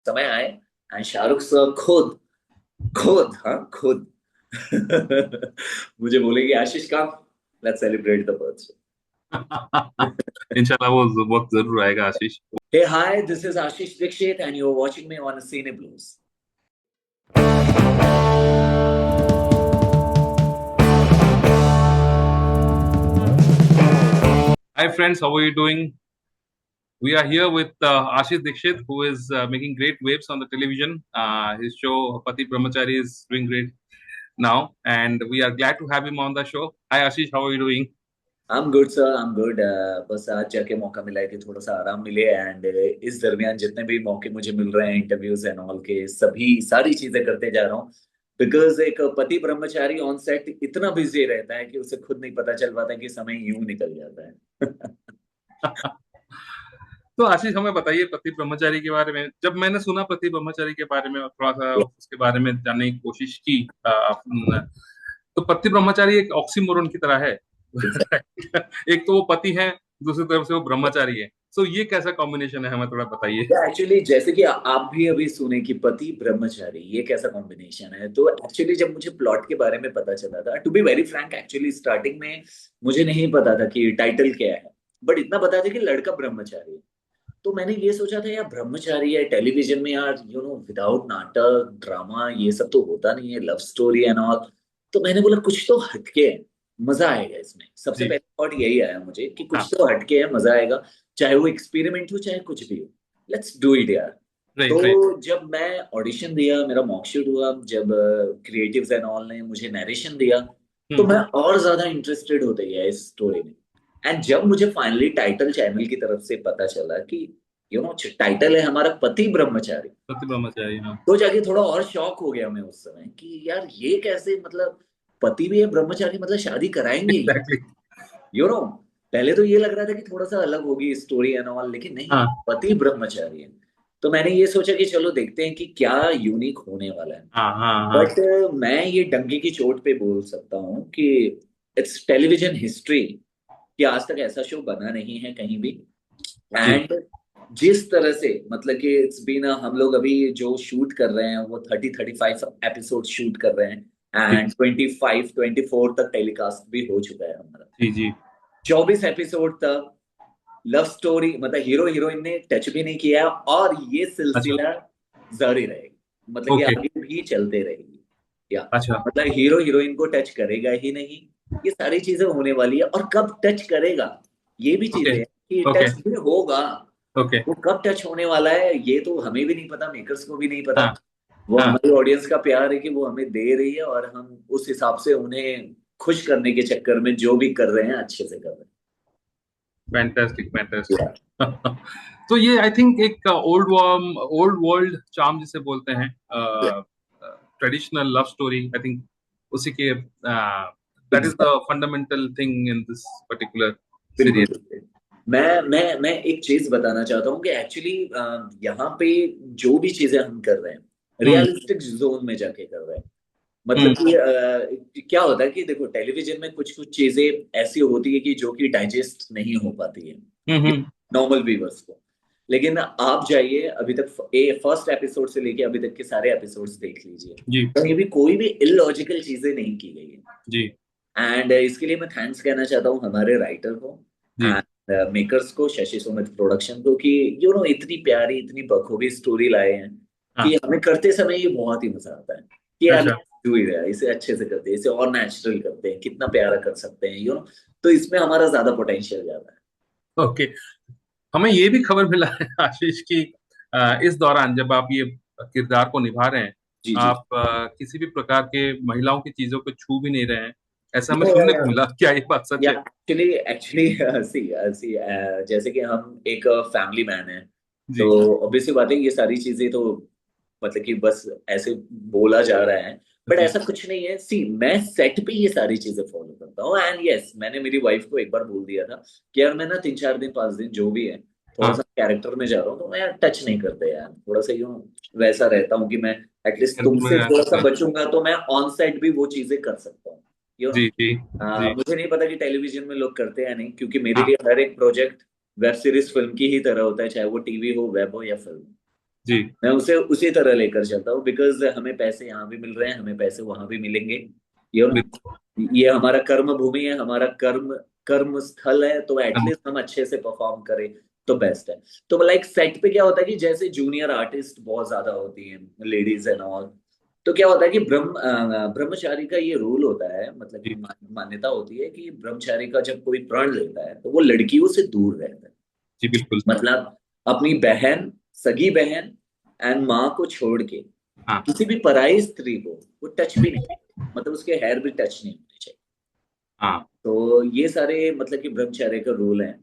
समय आए and Shahrukh sir खुद खुद हाँ खुद मुझे बोलेगी आशीष कम, लेट्स सेलिब्रेट द बर्थडे। इंशाल्लाह वो वक्त जरूर आएगा आशीष। Hey, hi, this is Ashish Dikshit, and you're watching me on Cine Blues. Hi friends, how are you doing? We are here with Ashish Dikshit, who is making great waves on the television. His show Pati Brahmachari is doing great now, and we are glad to have him on the show. Hi Ashish, how are you doing? I'm good, sir. I'm good. बस आज जाके मौका मिला है कि थोड़ा सा आराम मिले एंड इस दरमियान जितने भी मौके मुझे मिल रहे हैं इंटरव्यूज एंड ऑल के सभी सारी चीजें करते जा रहा हूँ। बिकॉज एक पति ब्रह्मचारी ऑन सेट इतना बिजी रहता है कि उसे खुद नहीं पता चल पाता कि समय यूं निकल जाता है। तो आशीष हमें बताइए पति ब्रह्मचारी के बारे में। जब मैंने सुना पति ब्रह्मचारी के बारे में और थोड़ा सा उसके बारे में जानने की कोशिश की, तो पति ब्रह्मचारी एक ऑक्सीमोरन की तरह है। एक तो वो पति है, दूसरी तरफ से वो ब्रह्मचारी है। सो ये कैसा कॉम्बिनेशन है, हमें थोड़ा बताइए। एक्चुअली जैसे कि आप भी अभी सुने कि पति ब्रह्मचारी ये कैसा कॉम्बिनेशन है, तो एक्चुअली जब मुझे प्लॉट के बारे में पता चला था, to be very frank, actually starting में मुझे नहीं पता था कि टाइटल क्या है। बट इतना पता था कि लड़का ब्रह्मचारी है। तो मैंने ये सोचा था यार ब्रह्मचारी है टेलीविजन में, यार विदाउट नाटक ड्रामा ये सब तो होता नहीं है, लव स्टोरी एंड ऑल। तो मैंने बोला कुछ तो हटके है, मजा आएगा इसमें। सबसे जी। पहले थॉट यही आया मुझे कि कुछ हाँ। तो हटके है, मजा आएगा। चाहे वो एक्सपेरिमेंट हो चाहे कुछ भी हो, लेट्स डू इट यार। Right right. तो जब मैं ऑडिशन दिया, मेरा मॉकशूट हुआ, जब क्रिएटिव्स एंड ऑल ने मुझे नरेशन दिया, तो हम्म। मैं और ज्यादा इंटरेस्टेड होते गया इस स्टोरी में। एंड जब मुझे फाइनली टाइटल चैनल की तरफ से पता चला कि टाइटल है हमारा पति ब्रह्मचारी, पति ब्रह्मचारी, हाँ। तो जाके थोड़ा और शॉक हो गया मैं उस समय कि यार ये कैसे, मतलब पति भी है ब्रह्मचारी, मतलब शादी कराएंगे ही। एग्जैक्टली। यू नो पहले तो ये लग रहा था कि थोड़ा सा अलग होगी स्टोरी एंड ऑल, लेकिन नहीं, हाँ पति ब्रह्मचारी है। तो मैंने ये सोचा कि चलो देखते हैं कि क्या यूनिक होने वाला है। हाँ हाँ हाँ। बट मैं ये डंके की चोट पे बोल सकता हूँ कि इट्स टेलीविजन हिस्ट्री कि आज तक ऐसा शो बना नहीं है कहीं भी। जी एंड जिस तरह से, मतलब कि इट्स बीन, हम लोग अभी जो शूट कर रहे हैं वो 35 एपिसोड शूट कर रहे हैं जी एंड 25 24 तक टेलीकास्ट भी हो चुका है हमारा। जी जी। 24 एपिसोड तक लव स्टोरी, मतलब हीरो हीरोइन ने टच भी नहीं किया, और ये अच्छा। सिलसिला जारी रहेगा, मतलब कि ओके। आगे भी चलते रहेगी। या अच्छा। मतलब हीरो हीरोइन को टच करेगा ही नहीं, ये सारी चीजें होने वाली है। और कब टच करेगा ये भी ओके चीजें हैं कि ओके टच भी होगा। ओके। वो कब टच होने वाला है ये तो हमें भी नहीं पता, मेकर्स को भी नहीं पता। हाँ वो हाँ। हमारी ऑडियंस का प्यार है कि वो हमें दे रही है, और हम उस हिसाब से उन्हें खुश करने के चक्कर में जो भी कर रहे हैं अच्छे से कर रहे फैंटास्टिक हैं। फैंटास्टिक। तो ये आई थिंक एक ओल्ड वर्ल्ड चार्म जिसे बोलते हैं, traditional love story, I think उसी के that is the exact fundamental thing in this particular बिल्कुल सीरियल। बिल्कुल। मैं एक चीज बताना चाहता हूँ कि एक्चुअली यहाँ पे जो भी चीजें हम कर रहे हैं हम्म रियलिस्टिक जोन में जाके कर रहे हैं। मतलब हम्म कि क्या होता है कि देखो टेलीविजन में कुछ कुछ चीजें ऐसी होती है कि जो कि डाइजेस्ट नहीं हो पाती है हम्म। नॉर्मल व्यूवर्स को। लेकिन आप जाइए अभी तक, फर्स्ट एपिसोड से लेके अभी तक के सारे एपिसोड्स देख लीजिए, जी कहीं भी कोई भी इलॉजिकल चीजें नहीं की गई है। जी एंड इसके लिए मैं थैंक्स कहना चाहता हूँ हमारे राइटर को जी। एंड मेकर्स को, शशि सुमित प्रोडक्शन को, कि इतनी प्यारी इतनी बखूबी स्टोरी लाए हैं कि हाँ। हमें करते समय ये बहुत ही मजा आता है कि यार अच्छा। do it यार, इसे अच्छे से करते हैं, इसे और नेचुरल करते हैं, कितना प्यारा कर सकते हैं तो इसमें हमारा ज्यादा पोटेंशियल ज्यादा है। ओके। हमें ये भी खबर मिला है आशीष की, इस दौरान जब आप ये किरदार को निभा रहे हैं, जी जी। आप किसी भी प्रकार के महिलाओं की चीजों को छू भी नहीं रहे हैं, ऐसा हमें सुनने को या मिला। क्या ये बात सच है? एक्चुअली एक्चुअली सी सी जैसे कि हम एक फैमिली मैन है, तो जी ऑब्वियसली बात है ये सारी चीजें तो मतलब कि बस ऐसे बोला जा रहा है। बट जी। ऐसा कुछ नहीं है। सी मैं सेट पे ये सारी चीजें फॉलो करता हूँ एंड यस, मैंने मेरी वाइफ को एक बार बोल दिया था कि यार मैं ना 3 4 दिन 5 दिन जो भी है थोड़ा हाँ। सा कैरेक्टर में जा रहा हूँ, तो मैं टच नहीं करते यार, थोड़ा सा वैसा रहता हूँ कि मैं एटलीस्ट करके तुमसे थोड़ा सा मैं- बचूंगा तो मैं ऑन साइड भी वो चीजें कर सकता हूँ। जी जी जी। मुझे नहीं पता कि टेलीविजन में लोग करते हैं या नहीं, क्योंकि मेरे हाँ। लिए हर एक प्रोजेक्ट वेब सीरीज फिल्म की ही तरह होता है, चाहे वो टीवी हो, वेब हो या फिल्म। जी मैं उसे उसी तरह लेकर चलता हूँ, बिकॉज हमें पैसे यहाँ भी मिल रहे हैं, हमें पैसे वहां भी मिलेंगे, यू नो। बिल्कुल। ये हमारा कर्म भूमि है, हमारा कर्म कर्म स्थल है, तो हम- एटलीस्ट हम अच्छे से परफॉर्म करें तो बेस्ट है। तो लाइक सेट पे क्या होता है कि जैसे जूनियर आर्टिस्ट बहुत ज्यादा होती हैं, लेडीज एंड ऑल, तो क्या होता है कि ब्रह्मचारी का ये रूल होता है, मतलब कि जी मान्यता होती है कि ब्रह्मचारी का जब कोई प्रण लेता है तो वो लड़कियों से दूर रहता है। जी बिल्कुल। मतलब अपनी बहन, सगी बहन एंड माँ को छोड़ के हाँ किसी भी पराई स्त्री को वो टच भी नहीं करते, मतलब उसके हेयर भी टच नहीं होने चाहिए। हाँ। तो ये सारे मतलब कि ब्रह्मचर्य का रूल है।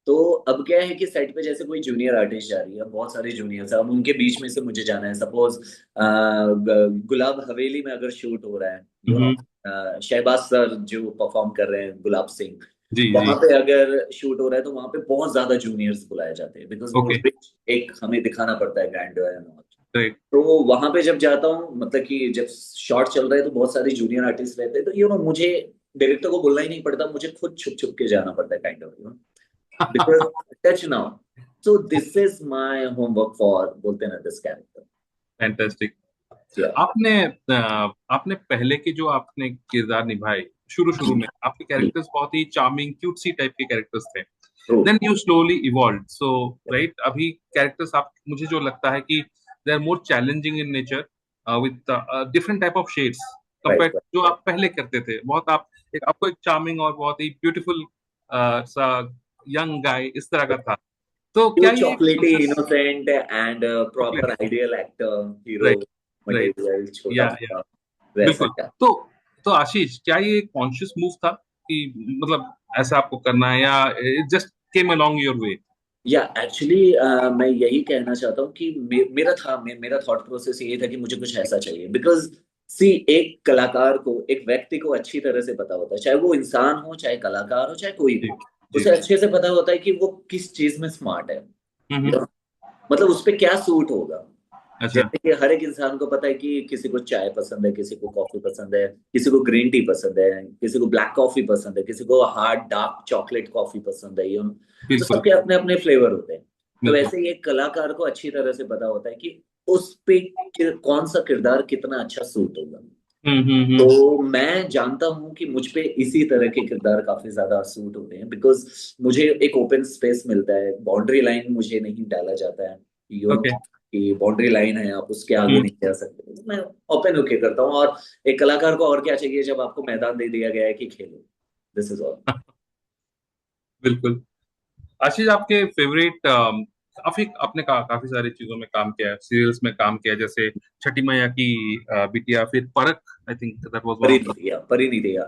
तो अब क्या है कि सेट पे जैसे कोई जूनियर आर्टिस्ट जा रही है, बहुत सारे जूनियर्स हैं, अब उनके बीच में से मुझे जाना है, सपोज गुलाब हवेली में अगर शूट हो रहा है, you know, hmm, Shahbaz sir जो परफॉर्म कर रहे हैं, गुलाब सिंह, जी जी। वहां पे अगर शूट हो रहा है तो वहां पे बहुत ज्यादा जूनियर्स बुलाए जाते हैं, बिकॉज वो ओके। एक हमें दिखाना पड़ता है ग्रैंड। राइट। तो वहां पे जब जाता हूँ, मतलब कि जब शॉट चल रहा है तो बहुत सारे जूनियर आर्टिस्ट रहते हैं, तो यू नो मुझे डायरेक्टर को बोलना ही नहीं पड़ता, मुझे खुद छुप छुप के जाना पड़ता है, kind of, you know, because touch now. So this is my homework for, बोलते हैं ना, दिस कैरेक्टर। फैंटास्टिक। या आपने आपने पहले के जो आपने किरदार निभाए, शुरू शुरू में आपके कैरेक्टर्स बहुत ही चार्मिंग क्यूटसी टाइप के कैरेक्टर्स थे। True. Then you slowly evolve, so right, अभी कैरेक्टर्स आप, मुझे जो लगता है कि they are more challenging in nature, with different type of shades right. Compare जो आप पहले करते थे। बहुत आप एक, आपको एक चार्मिंग और बहुत ही ब्यूटीफुल सा यंग गाय इस तरह का था। तो यू क्या ये चॉकलेटी conscious innocent and proper chocolate, ideal actor, hero right right, material, छोटा या मोटा, वैसा बिल्कुल। क्या। तो तो आशीष, क्या ये कॉन्शियस मूव था कि मतलब ऐसा आपको करना है, या it just came along your way? या एक्चुअली मैं यही कहना चाहता हूँ कि मेरा थॉट प्रोसेस ये था कि मुझे कुछ ऐसा चाहिए, बिकॉज सी, एक कलाकार को, एक व्यक्ति को अच्छी तरह से पता होता है, चाहे वो इंसान हो, चाहे कलाकार हो, चाहे कोई जी भी, जी। उसे अच्छे से पता होता है कि वो किस चीज में स्मार्ट है, हम्म। you know? मतलब उस पे क्या सूट होगा। अच्छा। जैसे कि हर एक इंसान को पता है कि किसी को चाय पसंद है, किसी को कॉफी पसंद है, किसी को ग्रीन टी पसंद है, किसी को ब्लैक कॉफी पसंद है, किसी को हार्ड डार्क चॉकलेट कॉफी पसंद है, तो बिल्कुल सबके अपने अपने फ्लेवर होते हैं। तो बिल्कुल। वैसे ही एक कलाकार को अच्छी तरह से पता होता है कि उस पे कौन सा किरदार कितना अच्छा सूट होगा। हम्म। तो मैं जानता हूँ कि मुझ पे इसी तरह के किरदार काफी ज्यादा सूट होते हैं, बिकॉज मुझे एक ओपन स्पेस मिलता है, बाउंड्री लाइन मुझे नहीं डाला जाता है, ओके। कि बाउंड्री लाइन है, आप उसके आगे हम्म। नहीं जा सकते, तो मैं ओपन होके करता हूँ। और एक कलाकार को और क्या चाहिए जब आपको मैदान दे दिया गया है कि खेलो, दिस इज ऑल। बिल्कुल। आशीष, आपके फेवरेट, काफी आपने काफी सारी चीजों में काम किया है, सीरियल्स में काम किया है, जैसे छठी मैया की बिटिया, फिर परख, I think that was one of the. Parineeti या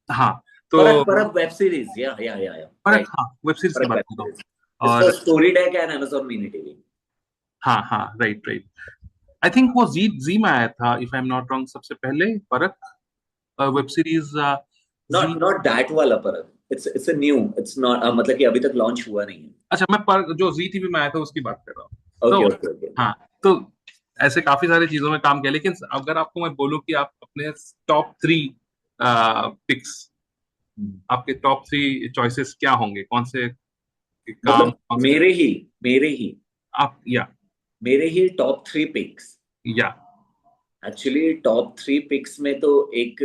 हाँ। तो परख, परख वेब सीरीज, या परख, राइट। हाँ, वेब सीरीज की परख बात वेब कर रहा हूँ। सीरीज, इसका और story deck and Amazon mini TV. हाँ हाँ, राइट राइट। आई थिंक वो जी जी में आया था, if I am not wrong, सबसे पहले परख वेब सीरीज। जी। नॉट नॉट दैट वाला Parakh, it's a new, it's not, मतलब कि अभी तक लॉन्च हुआ नहीं है। अच्छा, मैं पर जो जी टीवी में आया था उसकी बात कर रहा हूँ। ओके तो ओके ओके। हाँ, तो ऐसे काफी सारी चीजों में काम किया, लेकिन अगर आपको मैं बोलूँ कि आप अपने टॉप थ्री पिक्स, आपके टॉप थ्री चॉइसेस क्या होंगे, कौन से काम, मतलब कौन से मेरे ही आप, या मेरे ही टॉप थ्री पिक्स। या एक्चुअली टॉप थ्री पिक्स में तो एक,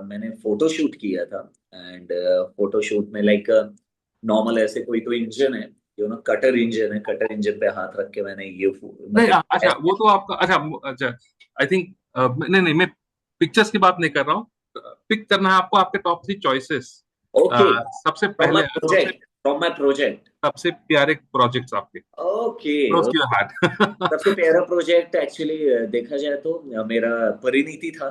मैंने फोटो शूट किया था, एंड फोटो शूट में लाइक नॉर्मल ऐसे कोई तो इंजन है, कटर इंजन है, कटर इंजन पे हाथ रख के मैंने ये नहीं, मतलब। अच्छा वो तो आपका, अच्छा अच्छा, आई थिंक, नहीं नहीं, मैं पिक्चर्स की बात नहीं कर रहा हूँ। पिक करना है आपको, आपके टॉप थ्री चॉइसेस, ओके, सबसे फ्रॉम माय पहले, सबसे प्रोजेक्ट, फ्रॉम माय प्रोजेक्ट। सबसे प्यारे प्रोजेक्ट्स आपके, okay. Close to your heart. सबसे प्यारा प्रोजेक्ट एक्चुअली देखा जाए तो मेरा परिणीति था।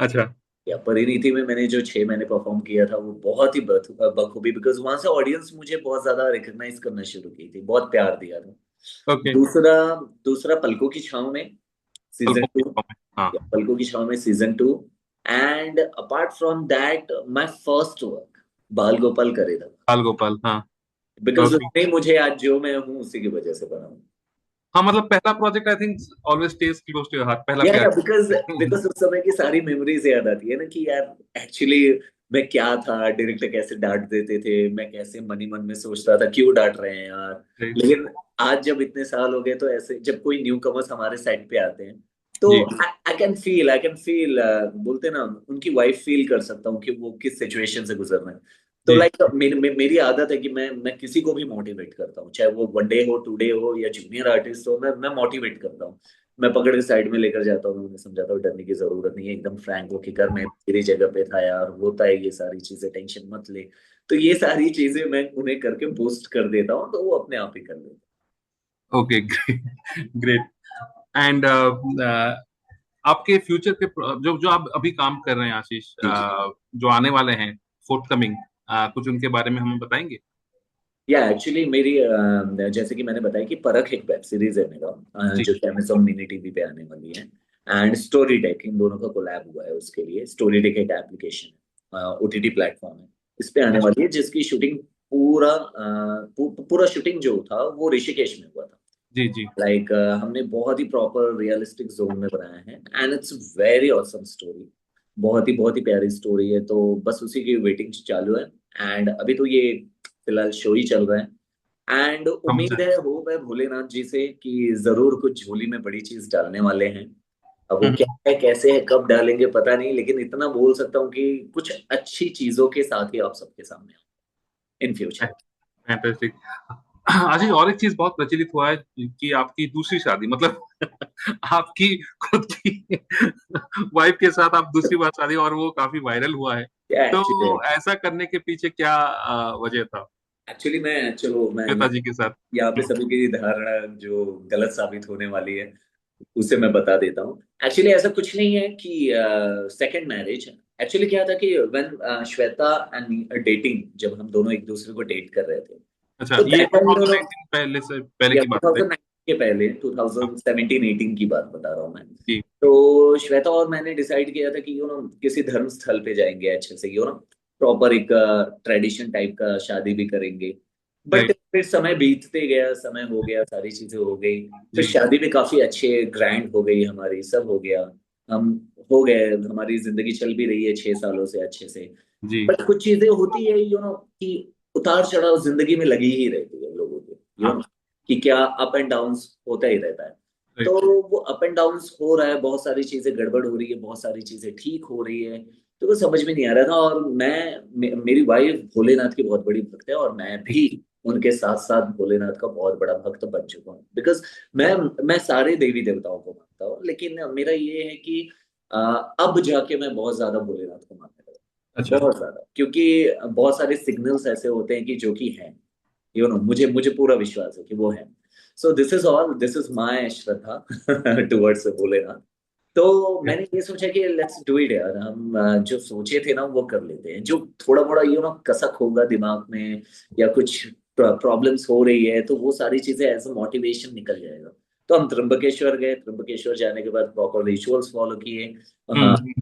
अच्छा। या परिणीति में मैंने जो 6 महीने परफॉर्म किया था वो बहुत ही बखूबी, बिकॉज वहां से ऑडियंस मुझे बहुत ज्यादा रिकग्नाइज करना शुरू की थी, बहुत प्यार दिया था। ओके। दूसरा दूसरा पलकों की छाव में सीजन पलकों की 2। छाँव में, हाँ। पलकों की छाव में season 2। And apart from that my first work बाल गोपाल करे था, बाल गोपाल, हाँ। Because okay. उसने मुझे आज जो मैं हूँ उसी की वजह से बना हूँ। हाँ, मतलब पहला project I think always stays close to your heart, पहला या प्यार। बिकॉज बिकॉज उस समय की सारी मेमोरीज याद आती है ना कि यार, एक्चुअली मैं क्या था, डायरेक्टर कैसे डांट देते थे, मैं कैसे मनी मन में सोचता था क्यों डांट रहे हैं यार। राइट। लेकिन आज जब इतने साल हो गए तो ऐसे जब कोई न्यू कमर्स हमारे साइड पे आते हैं तो जी आई कैन फील बोलते ना, उनकी वाइफ फील कर सकता हूँ कि वो किस सिचुएशन से गुजर रहे हैं। तो जी। लाइक मेरी आदत है कि मैं किसी को भी मोटिवेट करता हूँ, चाहे वो वन डे हो, टू डे हो, या जूनियर आर्टिस्ट हो, मैं मोटिवेट करता हूँ। मैं पकड़ के साइड में लेकर जाता हूँ, उन्हें समझाता हूँ डरने की जरूरत नहीं है, एकदम फ्रैंक होके कर, मैं तेरी जगह पे था यार, होता है ये सारी चीजें, टेंशन मत ले। तो ये सारी चीजें मैं उन्हें करके बूस्ट कर देता हूँ, तो वो अपने आप ही कर लेते ओके ग्रेट ग्रेट। एंड आपके फ्यूचर के जो जो आप अभी काम कर रहे हैं आशीष, हैं। जी जो आने वाले हैं फोर्थ कमिंग, कुछ उनके बारे में हमें बताएंगे? या एक्चुअली मेरी जैसे कि मैंने बताया कि परख एक वेब सीरीज है मेरा, जी जो अमेजोन मिनी टीवी पे आने वाली है। एंड स्टोरी टेक, इन दोनों का कोलैब हुआ है, उसके लिए स्टोरी टेक एक एप्लीकेशन है, ओटीटी प्लेटफॉर्म है, इस पे आने अच्छा। वाली है, जिसकी शूटिंग पूरा शूटिंग जो था वो ऋषिकेश में हुआ था। जी जी लाइक हमने बहुत ही प्रॉपर रियलिस्टिक जोन में बनाया है, and it's very awesome story. बहुत ही प्यारी स्टोरी है, तो बस उसी की वेटिंग चालू है। एंड अभी तो ये फिलहाल शो ही चल रहा है, एंड समझ उम्मीद है, होप है भोलेनाथ जी से कि जरूर कुछ झोली में बड़ी चीज डालने वाले हैं। अब वो क्या आया। है, कैसे है, कब डालेंगे पता नहीं, लेकिन इतना बोल सकता हूँ कि कुछ अच्छी चीजों के साथ ही आप सबके सामने इन फ्यूचर। फैंटास्टिक। आशीष, और एक चीज बहुत प्रचलित हुआ है कि आपकी दूसरी शादी, मतलब आपकी खुद की वाइफ के साथ आप दूसरी बार शादी, और वो काफी वायरल हुआ है। तो एक्चुअली ऐसा करने के पीछे क्या वजह था एक्चुअली मैं चलो मैं पिताजी के साथ? यहाँ पे सभी की धारणा जो गलत साबित होने वाली है उसे मैं बता देता हूँ। एक्चुअली ऐसा कुछ नहीं है कि सेकंड मैरिज। एक्चुअली क्या था कि व्हेन श्वेता एंड डेटिंग, जब हम दोनों एक दूसरे को डेट कर रहे थे, अच्छा, तो ये दैट टाइम 2019 पहले से पहले या की बात है? 2009 के पहले, हाँ, 2017-18 की बात बता रहा हूँ मैं। जी तो श्वेता और मैंने डिसाइड किया था कि किसी धर्म स्थल पे जाएंगे अच्छे से, प्रॉपर एक ट्रेडिशन टाइप का शादी भी करेंगे। But right. फिर समय बीतते गया, समय हो गया, सारी चीजें हो गई, फिर जी शादी भी काफी अच्छे ग्रैंड हो गई हमारी, सब हो गया। हम हो गए, हमारी जिंदगी चल भी रही है 6 सालों से अच्छे से। जी। बट कुछ चीजें होती है कि उतार चढ़ाव जिंदगी में लगी ही रहती है लोगों के, हाँ कि क्या अप एंड डाउन्स होता ही रहता है। तो राइट। वो अप एंड डाउन्स हो रहा है, बहुत सारी चीजें गड़बड़ हो रही है, बहुत सारी चीजें ठीक हो रही है, तो वो समझ में नहीं आ रहा था। और मेरी वाइफ भोलेनाथ की बहुत बड़ी भक्त है, और मैं भी उनके साथ साथ भोलेनाथ का बहुत बड़ा भक्त बन चुका हूँ, बिकॉज मैं सारे देवी देवताओं को मानता हूँ, लेकिन मेरा ये है कि अब जाके मैं बहुत ज्यादा भोलेनाथ को मानने लगा, अच्छा। बहुत ज्यादा, क्योंकि बहुत सारे सिग्नल्स ऐसे होते हैं कि जो कि हैं, मुझे मुझे पूरा विश्वास है कि वो है। So this is my Shraddha towards Bholenath. तो मैंने ये सोचा कि लेट्स डू इट यार, हम जो सोचे थे ना वो कर लेते हैं, जो थोड़ा मोड़ा कसक होगा दिमाग में, या कुछ प्रॉब्लम्स हो रही है, तो वो सारी चीजें एज अ मोटिवेशन निकल जाएगा। तो हम त्र्यंबकेश्वर गए, त्र्यंबकेश्वर जाने के बाद प्रॉपर रिचुअल्स फॉलो किए। हम्म।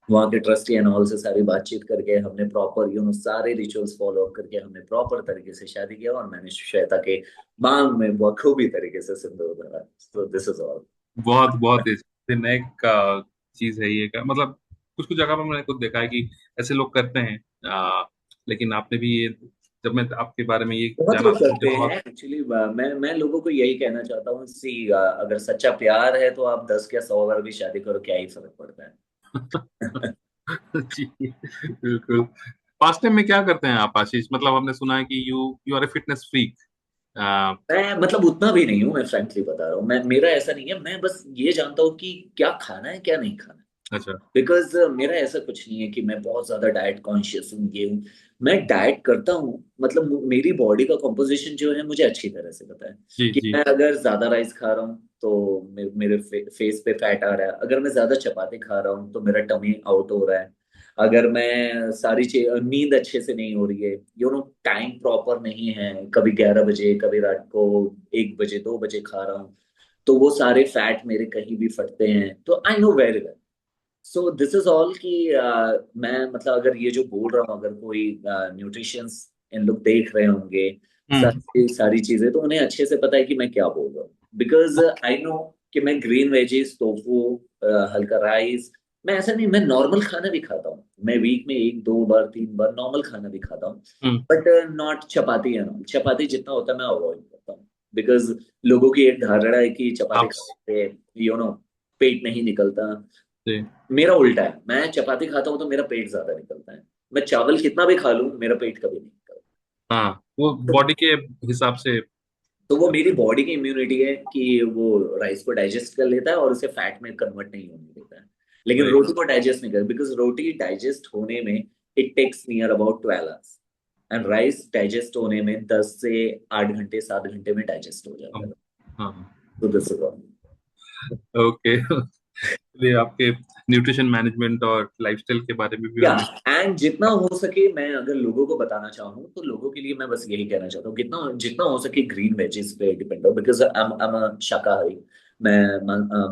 वहाँ के ट्रस्टी एंड ऑल से सारी बातचीत करके हमने प्रॉपर सारे रिचुअल्स फॉलो अप करके हमने प्रॉपर तरीके से शादी किया, और मैंने श्वेता के मांग में बखूबी तरीके से सिंदूर भरा। So this is all. बहुत बहुत नेक का चीज है ये का, मतलब कुछ कुछ जगह पर मैंने खुद देखा है कि ऐसे लोग करते हैं। लेकिन आपने भी ये, जब मैं आपके बारे में ये बहुत जाना लोग तो मुझे करते हैं बहुत एक्चुअली। मैं लोगों को यही कहना चाहता हूँ, सी अगर सच्चा प्यार है तो आप 10 या 100 बार भी शादी करो, क्या ही फर्क पड़ता है। जी बिल्कुल। पास्ट टाइम में क्या करते हैं आप आशीष? मतलब हमने सुना है कि you you are a fitness freak. मैं मतलब उतना भी नहीं हूँ, मैं फ्रैंकली बता रहा हूँ, मेरा ऐसा नहीं है, मैं बस ये जानता हूँ कि क्या खाना है क्या नहीं खाना है। अच्छा। बिकॉज मेरा ऐसा कुछ नहीं है कि मैं बहुत ज्यादा डाइट कॉन्शियस हूँ, ये हूँ। मैं डाइट करता हूँ, मतलब मेरी बॉडी का कॉम्पोजिशन जो है मुझे अच्छी तरह से पता है जी कि जी मैं अगर ज्यादा राइस खा रहा हूँ तो मेरे फेस पे फैट आ रहा है, अगर मैं ज्यादा चपाती खा रहा हूँ तो मेरा टमी आउट हो रहा है, अगर मैं सारी चीज, नींद अच्छे से नहीं हो रही है, टाइम प्रॉपर नहीं है, कभी 11 बजे, कभी रात को 1 बजे, 2 बजे खा रहा हूँ, तो वो सारे फैट मेरे कहीं भी फटते हैं, तो I know very well. So this is all कि मैं मतलब अगर ये जो बोल रहा हूँ, अगर कोई न्यूट्रिशंस इन लोग देख रहे होंगे, हम्म। सारी सारी चीजें, तो उन्हें अच्छे से पता है कि मैं क्या बोल रहा हूँ, बिकॉज आई नो कि मैं ग्रीन वेजीज, टोफू, हल्का राइस, मैं ऐसा नहीं, मैं नॉर्मल खाना भी खाता हूँ, मैं वीक में एक दो बार तीन बार नॉर्मल खाना भी खाता हूँ, हम्म। बट नॉट चपाती है ना, चपाती जितना होता है मैं अवॉइड करता हूँ, बिकॉज लोगों की एक धारणा है कि चपाती आप खाने से पेट नहीं निकलता। जी। मेरा उल्टा है, मैं चपाती खाता हूँ तो मेरा पेट ज्यादा निकलता है, मैं चावल कितना भी खा लूँ मेरा पेट कभी नहीं निकलता। हाँ, वो तो, बॉडी के हिसाब से। तो वो मेरी बॉडी की इम्यूनिटी है कि वो राइस को डाइजेस्ट कर लेता है और उसे फैट में कन्वर्ट नहीं होने देता है, लेकिन राइट। रोटी को डाइजेस्ट नहीं कर, बिकॉज रोटी डाइजेस्ट होने में it takes near about 12 hours, and rice digest होने में 10 से 8 घंटे 7 घंटे में डाइजेस्ट हो जाता है। हाँ। तो दिस इज ऑल। ओके। इसलिए आपके न्यूट्रिशन मैनेजमेंट और लाइफस्टाइल के बारे में भी या हमें। एंड जितना हो सके मैं अगर लोगों को बताना चाहूँ तो लोगों के लिए मैं बस यही कहना चाहता हूँ, कितना जितना हो सके ग्रीन वेजेस पे डिपेंड हो, बिकॉज आई एम अ शाकाहारी, मैं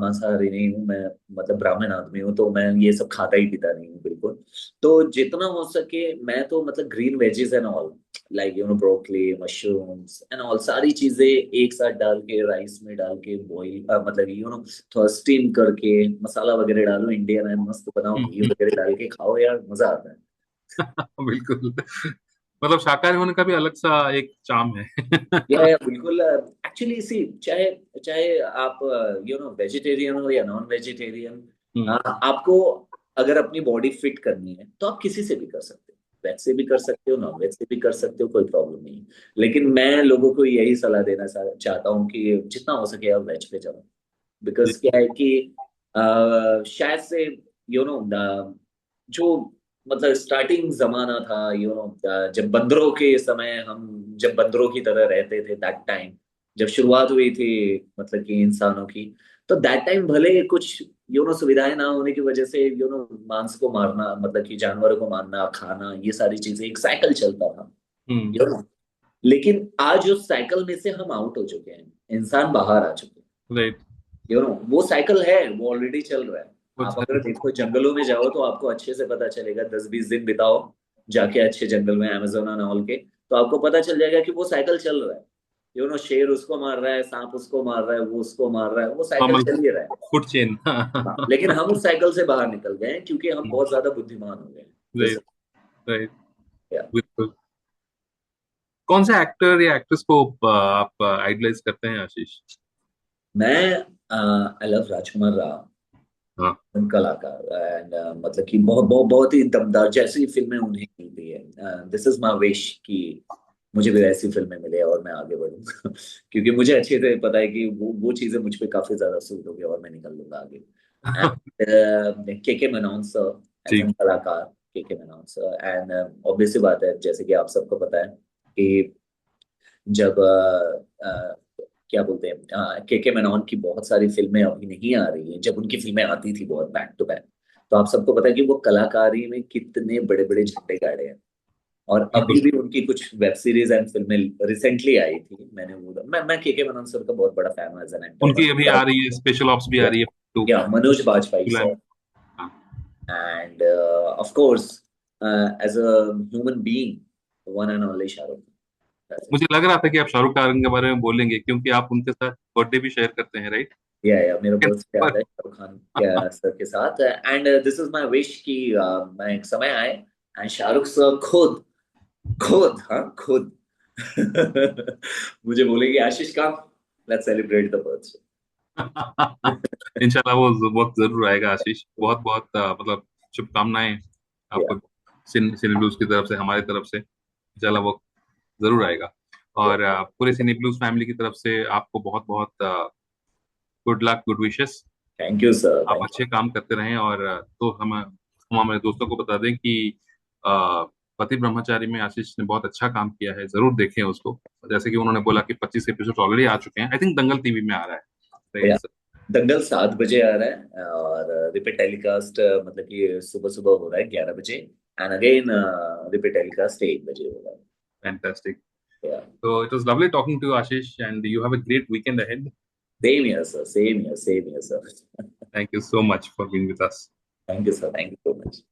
मांसाहारी नहीं हूँ मैं, मतलब ब्राह्मण आदमी हूँ, तो मैं ये सब खाता ही पीता नहीं हूँ बिल्कुल। तो जितना हो सके मैं तो मतलब green wages and all, like broccoli mushrooms and all, सारी चीजें एक साथ डाल के राइस में डाल के बॉईल, मतलब थोड़ा स्टीम करके मसाला वगैरह डालो, इंडियन है, मस्त बनाओ, घी हम्म। वगैरह डाल के खाओ यार, मजा आता है। बिल्कुल। मतलब शाकाहारी होने का भी अलग सा एक चार्म है। या बिल्कुल, एक्चुअली सी, चाहे चाहे आप वेजिटेरियन हो या नॉन वेजिटेरियन, हम्म। आपको अगर अपनी बॉडी फिट करनी है तो आप किसी से भी कर सकते हो, वेज से भी कर सकते हो, नॉन वेज से भी कर सकते हो, कोई प्रॉब्लम नहीं है। लेकिन मैं लोगों को यही सलाह देना चाहता हूँ कि जितना हो सके आप वेज पे जाओ, जी। बिकॉज क्या है कि शायद से जो मतलब स्टार्टिंग जमाना था, जब बंदरों के समय, हम जब बंदरों की तरह रहते थे, दैट टाइम जब शुरुआत हुई थी मतलब कि इंसानों की, तो दैट टाइम भले कुछ सुविधाएं ना होने की वजह से मांस को मारना, मतलब कि जानवरों को मारना खाना, ये सारी चीजें एक साइकिल चलता था, हम्म। लेकिन आज उस साइकिल में से हम आउट हो चुके हैं, इंसान बाहर आ चुके हैं। राइट। वो साइकिल है, वो ऑलरेडी चल रहा है। वो आप अगर देखो जंगलों में जाओ तो आपको अच्छे से पता चलेगा, 10-20 दिन बिताओ जाके अच्छे जंगल में, अमेजोन एंड ऑल के, तो आपको पता चल जाएगा कि वो साइकिल चल रहा है। शेर उसको मार रहा है, सांप उसको मार रहा है, वो उसको मार रहा है, वो साइकिल नॉर्मल चल ही रहा है। Food chain. हाँ, लेकिन हम उस साइकिल से बाहर निकल गए हैं क्योंकि हम बहुत ज्यादा बुद्धिमान हो गए हैं। This right. is- right. yeah. बिल्कुल। कौन से एक्टर या एक्ट्रेस को आप आइडलाइज करते हैं आशीष? मैं आई लव राजकुमार राव, हाँ। उन कलाकार, एंड मतलब कि बहुत बहुत बहुत ही दमदार जैसी फिल्में उन्हें मिलती है, दिस इज माई विश कि मुझे भी ऐसी फिल्में मिले और मैं आगे बढ़ूं। क्योंकि मुझे अच्छे से पता है कि वो चीजें मुझ पे काफी ज्यादा सूट होगी और मैं निकल लूंगा आगे। एंड के मेनन सर, एज ठीक। एन कलाकार, के मेनन सर, एंड ऑब्वियसली बात है जैसे कि आप सबको पता है कि जब क्या बोलते हैं, के मेनन की बहुत सारी फिल्में अभी नहीं आ रही हैं, जब उनकी फिल्में आती थी बहुत बैक टू बैक, तो आप सबको पता है कि वो कलाकारी में कितने बड़े बड़े झंडे गाड़े हैं। और बिल्कुल। अभी भी उनकी कुछ वेब सीरीज एंड फिल्में रिसेंटली आई थी, मैंने वो मैं के मेनन सर का बहुत बड़ा फैन हूँ एज एन उनकी अभी एक्टर। आ रही है, स्पेशल ऑप्स भी आ रही है टू या मनोज बाजपेयी जुलाई में। सर, हाँ। And of course as a human being one and only Shahrukh Khan. मुझे लग रहा था कि आप शाहरुख खान के बारे में बोलेंगे क्योंकि आप उनके साथ बर्थडे भी शेयर करते हैं, राइट? या मेरा बर्थडे आता पर है शाहरुख खान के सर के साथ, and this is my wish कि मैं एक समय आए एंड शाहरुख सर खुद, खुद, हाँ खुद मुझे बोलेगी आशीष कम, लेट्स सेलिब्रेट द बर्थडे। इंशाल्लाह वो वक्त जरूर आएगा आशीष। बहुत बहुत मतलब शुभकामनाएं या आपको सिने ब्लूज की तरफ से, हमारी तरफ से। इंशाल्लाह वो जरूर आएगा। या और पूरे सिने ब्लूज फैमिली की तरफ से आपको बहुत बहुत good luck, good wishes. Thank you sir, आप थैंक अच्छे काम करते रहें। और तो हम हमारे दोस्तों को बता दें कि अ, पति ब्रह्मचारी में आशीष ने बहुत अच्छा काम किया है, जरूर देखें उसको। जैसे कि उन्होंने बोला कि 25 एपिसोड ऑलरेडी आ चुके हैं, आई थिंक दंगल टीवी में आ रहा है, यू। राइट? दंगल 7 बजे आ रहा है और रिपीट टेलीकास्ट मतलब कि सुबह सुबह हो रहा है 11 बजे, एंड अगेन रिपीट टेलीकास्ट 1 बजे हो रहा फैंटास्टिक। है। So it was lovely talking to you, Ashish, and you have a great weekend ahead. Same year sir, same year, same year sir. Thank you so much for being with us. Thank you sir, thank you so much.